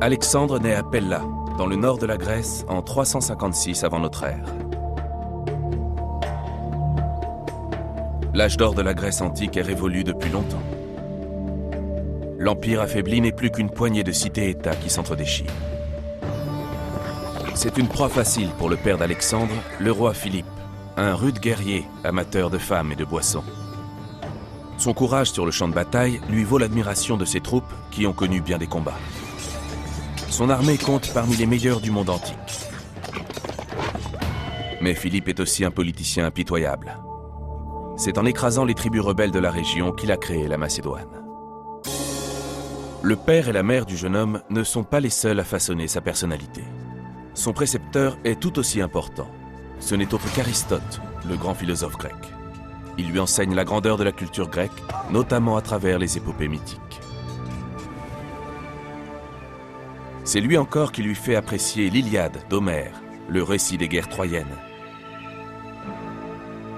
Alexandre naît à Pella, dans le nord de la Grèce, en 356 avant notre ère. L'âge d'or de la Grèce antique est révolu depuis longtemps. L'Empire affaibli n'est plus qu'une poignée de cités-États qui s'entredéchirent. C'est une proie facile pour le père d'Alexandre, le roi Philippe, un rude guerrier, amateur de femmes et de boissons. Son courage sur le champ de bataille lui vaut l'admiration de ses troupes qui ont connu bien des combats. Son armée compte parmi les meilleures du monde antique. Mais Philippe est aussi un politicien impitoyable. C'est en écrasant les tribus rebelles de la région qu'il a créé la Macédoine. Le père et la mère du jeune homme ne sont pas les seuls à façonner sa personnalité. Son précepteur est tout aussi important. Ce n'est autre qu'Aristote, le grand philosophe grec. Il lui enseigne la grandeur de la culture grecque, notamment à travers les épopées mythiques. C'est lui encore qui lui fait apprécier l'Iliade d'Homère, le récit des guerres troyennes.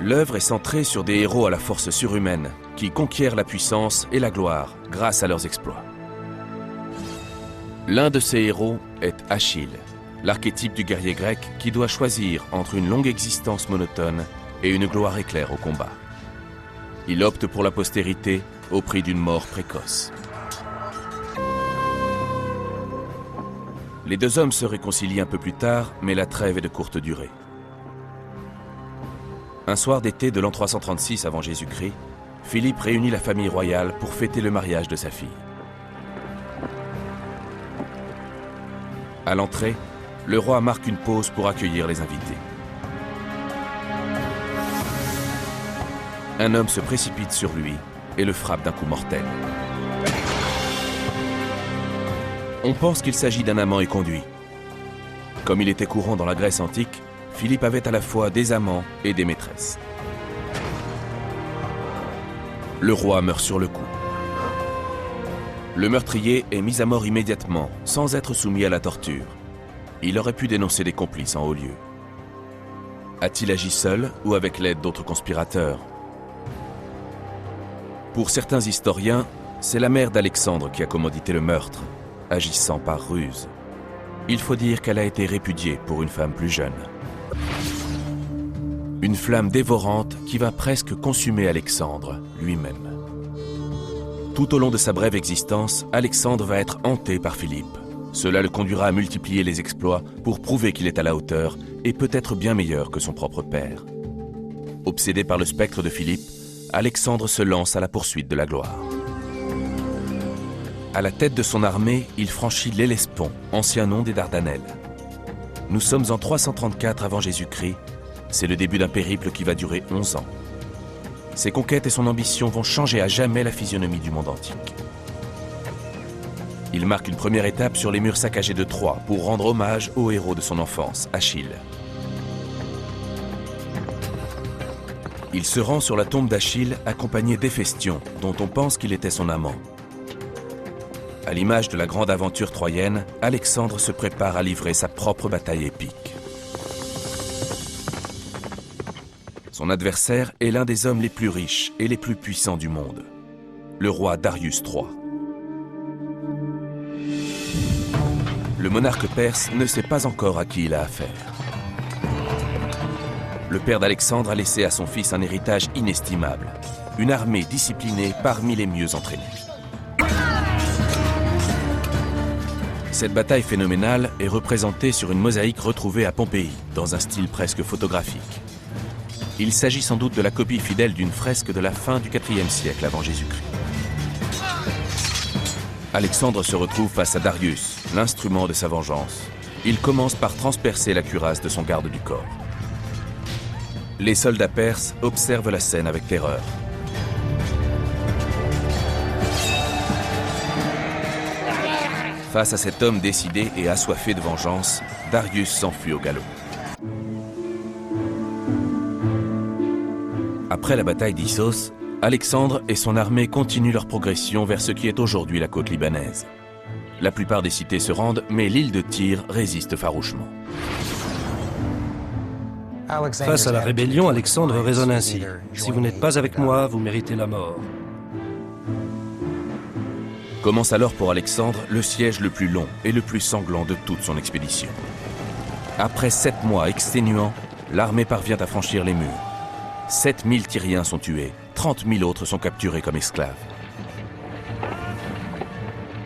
L'œuvre est centrée sur des héros à la force surhumaine, qui conquièrent la puissance et la gloire grâce à leurs exploits. L'un de ces héros est Achille, l'archétype du guerrier grec qui doit choisir entre une longue existence monotone et une gloire éclair au combat. Il opte pour la postérité au prix d'une mort précoce. Les deux hommes se réconcilient un peu plus tard, mais la trêve est de courte durée. Un soir d'été de l'an 336 avant Jésus-Christ, Philippe réunit la famille royale pour fêter le mariage de sa fille. À l'entrée, le roi marque une pause pour accueillir les invités. Un homme se précipite sur lui et le frappe d'un coup mortel. On pense qu'il s'agit d'un amant éconduit. Comme il était courant dans la Grèce antique, Philippe avait à la fois des amants et des maîtresses. Le roi meurt sur le coup. Le meurtrier est mis à mort immédiatement, sans être soumis à la torture. Il aurait pu dénoncer des complices en haut lieu. A-t-il agi seul ou avec l'aide d'autres conspirateurs? Pour certains historiens, c'est la mère d'Alexandre qui a commandité le meurtre, agissant par ruse. Il faut dire qu'elle a été répudiée pour une femme plus jeune. Une flamme dévorante qui va presque consumer Alexandre lui-même. Tout au long de sa brève existence, Alexandre va être hanté par Philippe. Cela le conduira à multiplier les exploits pour prouver qu'il est à la hauteur et peut-être bien meilleur que son propre père. Obsédé par le spectre de Philippe, Alexandre se lance à la poursuite de la gloire. À la tête de son armée, il franchit l'Hellespont, ancien nom des Dardanelles. Nous sommes en 334 avant Jésus-Christ. C'est le début d'un périple qui va durer 11 ans. Ses conquêtes et son ambition vont changer à jamais la physionomie du monde antique. Il marque une première étape sur les murs saccagés de Troie pour rendre hommage au héros de son enfance, Achille. Il se rend sur la tombe d'Achille accompagné d'Héphaistion, dont on pense qu'il était son amant. À l'image de la grande aventure troyenne, Alexandre se prépare à livrer sa propre bataille épique. Son adversaire est l'un des hommes les plus riches et les plus puissants du monde, le roi Darius III. Le monarque perse ne sait pas encore à qui il a affaire. Le père d'Alexandre a laissé à son fils un héritage inestimable, une armée disciplinée parmi les mieux entraînées. Cette bataille phénoménale est représentée sur une mosaïque retrouvée à Pompéi, dans un style presque photographique. Il s'agit sans doute de la copie fidèle d'une fresque de la fin du IVe siècle avant Jésus-Christ. Alexandre se retrouve face à Darius, l'instrument de sa vengeance. Il commence par transpercer la cuirasse de son garde du corps. Les soldats perses observent la scène avec terreur. Face à cet homme décidé et assoiffé de vengeance, Darius s'enfuit au galop. Après la bataille d'Issos, Alexandre et son armée continuent leur progression vers ce qui est aujourd'hui la côte libanaise. La plupart des cités se rendent, mais l'île de Tyr résiste farouchement. Face à la rébellion, Alexandre raisonne ainsi. Si vous n'êtes pas avec moi, vous méritez la mort. Commence alors pour Alexandre le siège le plus long et le plus sanglant de toute son expédition. Après 7 mois exténuants, l'armée parvient à franchir les murs. 7000 Tyriens sont tués, 30 000 autres sont capturés comme esclaves.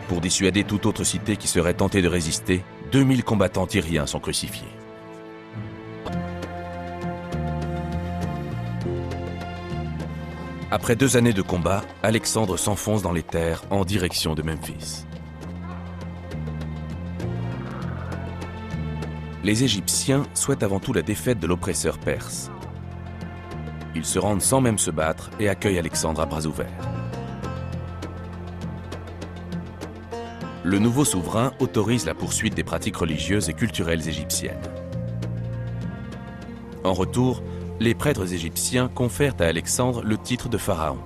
Pour dissuader toute autre cité qui serait tentée de résister, 2000 combattants tyriens sont crucifiés. Après 2 années de combat, Alexandre s'enfonce dans les terres en direction de Memphis. Les Égyptiens souhaitent avant tout la défaite de l'oppresseur perse. Ils se rendent sans même se battre et accueillent Alexandre à bras ouverts. Le nouveau souverain autorise la poursuite des pratiques religieuses et culturelles égyptiennes. En retour, les prêtres égyptiens confèrent à Alexandre le titre de pharaon.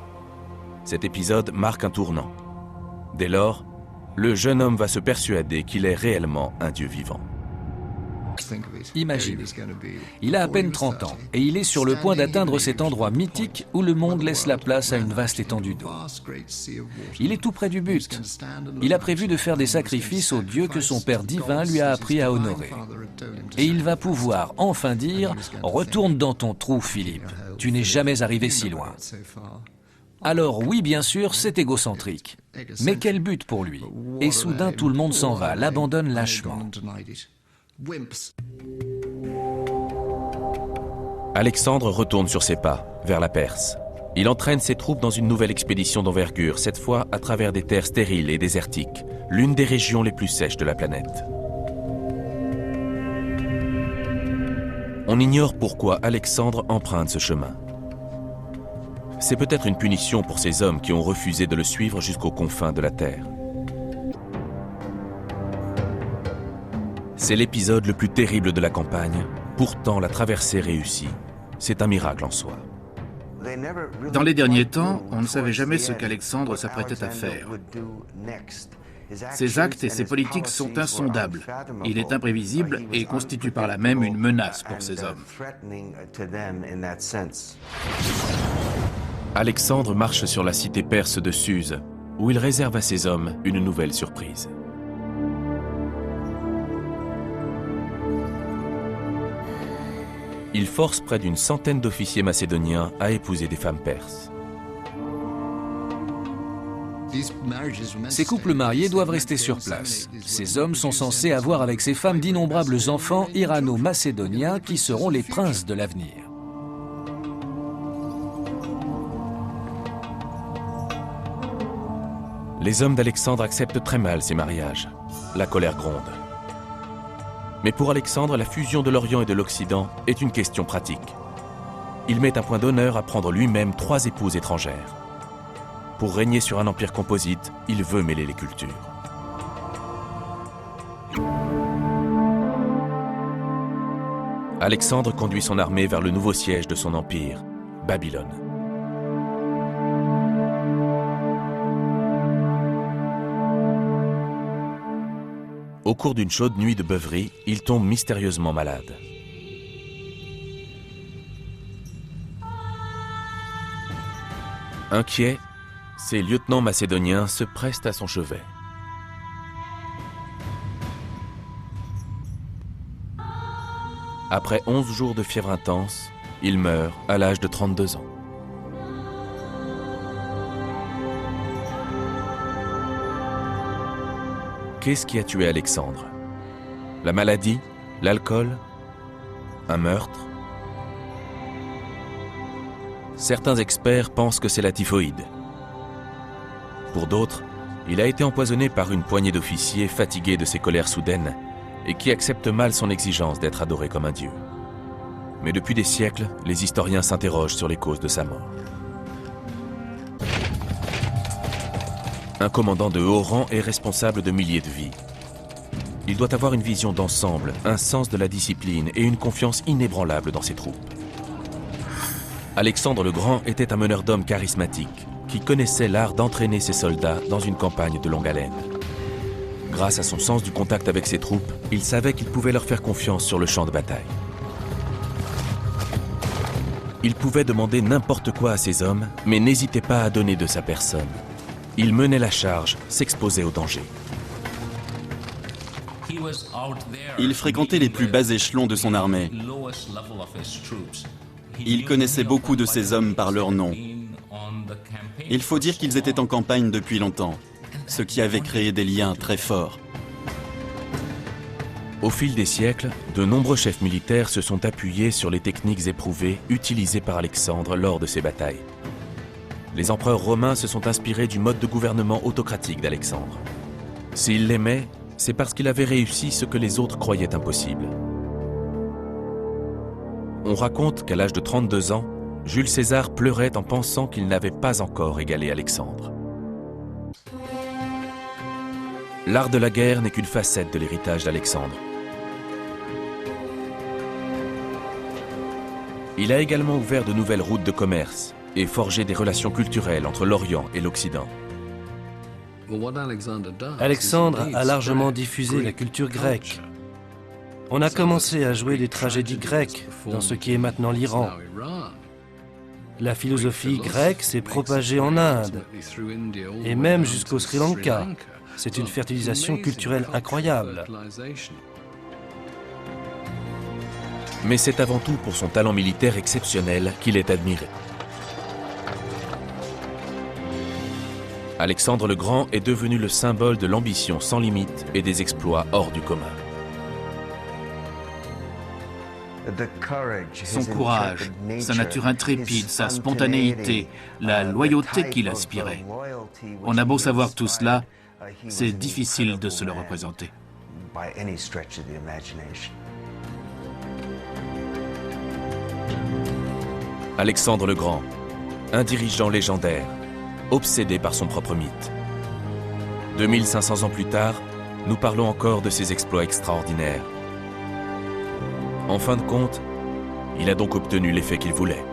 Cet épisode marque un tournant. Dès lors, le jeune homme va se persuader qu'il est réellement un dieu vivant. Imaginez, il a à peine 30 ans et il est sur le point d'atteindre cet endroit mythique où le monde laisse la place à une vaste étendue d'eau. Il est tout près du but. Il a prévu de faire des sacrifices aux dieux que son père divin lui a appris à honorer. Et il va pouvoir enfin dire « Retourne dans ton trou, Philippe, tu n'es jamais arrivé si loin ». Alors oui, bien sûr, c'est égocentrique. Mais quel but pour lui? Et soudain, tout le monde s'en va, l'abandonne lâchement. Alexandre retourne sur ses pas, vers la Perse. Il entraîne ses troupes dans une nouvelle expédition d'envergure, cette fois à travers des terres stériles et désertiques, l'une des régions les plus sèches de la planète. On ignore pourquoi Alexandre emprunte ce chemin. C'est peut-être une punition pour ces hommes qui ont refusé de le suivre jusqu'aux confins de la terre. C'est l'épisode le plus terrible de la campagne, pourtant la traversée réussit. C'est un miracle en soi. Dans les derniers temps, on ne savait jamais ce qu'Alexandre s'apprêtait à faire. Ses actes et ses politiques sont insondables. Il est imprévisible et constitue par là même une menace pour ces hommes. Alexandre marche sur la cité perse de Suse, où il réserve à ses hommes une nouvelle surprise. Il force près d'une centaine d'officiers macédoniens à épouser des femmes perses. Ces couples mariés doivent rester sur place. Ces hommes sont censés avoir avec ces femmes d'innombrables enfants irano-macédoniens qui seront les princes de l'avenir. Les hommes d'Alexandre acceptent très mal ces mariages. La colère gronde. Mais pour Alexandre, la fusion de l'Orient et de l'Occident est une question pratique. Il met un point d'honneur à prendre lui-même 3 épouses étrangères. Pour régner sur un empire composite, il veut mêler les cultures. Alexandre conduit son armée vers le nouveau siège de son empire, Babylone. Au cours d'une chaude nuit de beuverie, il tombe mystérieusement malade. Inquiets, ses lieutenants macédoniens se pressent à son chevet. Après 11 jours de fièvre intense, il meurt à l'âge de 32 ans. Qu'est-ce qui a tué Alexandre? La maladie? L'alcool? Un meurtre? Certains experts pensent que c'est la typhoïde. Pour d'autres, il a été empoisonné par une poignée d'officiers fatigués de ses colères soudaines et qui acceptent mal son exigence d'être adoré comme un dieu. Mais depuis des siècles, les historiens s'interrogent sur les causes de sa mort. Un commandant de haut rang est responsable de milliers de vies. Il doit avoir une vision d'ensemble, un sens de la discipline et une confiance inébranlable dans ses troupes. Alexandre le Grand était un meneur d'hommes charismatique qui connaissait l'art d'entraîner ses soldats dans une campagne de longue haleine. Grâce à son sens du contact avec ses troupes, il savait qu'il pouvait leur faire confiance sur le champ de bataille. Il pouvait demander n'importe quoi à ses hommes, mais n'hésitait pas à donner de sa personne. Il menait la charge, s'exposait au danger. Il fréquentait les plus bas échelons de son armée. Il connaissait beaucoup de ces hommes par leur nom. Il faut dire qu'ils étaient en campagne depuis longtemps, ce qui avait créé des liens très forts. Au fil des siècles, de nombreux chefs militaires se sont appuyés sur les techniques éprouvées utilisées par Alexandre lors de ces batailles. Les empereurs romains se sont inspirés du mode de gouvernement autocratique d'Alexandre. S'ils l'aimaient, c'est parce qu'il avait réussi ce que les autres croyaient impossible. On raconte qu'à l'âge de 32 ans, Jules César pleurait en pensant qu'il n'avait pas encore égalé Alexandre. L'art de la guerre n'est qu'une facette de l'héritage d'Alexandre. Il a également ouvert de nouvelles routes de commerce et forgé des relations culturelles entre l'Orient et l'Occident. Alexandre a largement diffusé la culture grecque. On a commencé à jouer des tragédies grecques dans ce qui est maintenant l'Iran. La philosophie grecque s'est propagée en Inde et même jusqu'au Sri Lanka. C'est une fertilisation culturelle incroyable. Mais c'est avant tout pour son talent militaire exceptionnel qu'il est admiré. Alexandre le Grand est devenu le symbole de l'ambition sans limite et des exploits hors du commun. Son courage, sa nature intrépide, sa spontanéité, la loyauté qu'il inspirait. On a beau savoir tout cela, c'est difficile de se le représenter. Alexandre le Grand, un dirigeant légendaire, obsédé par son propre mythe. 2500 ans plus tard, nous parlons encore de ses exploits extraordinaires. En fin de compte, il a donc obtenu l'effet qu'il voulait.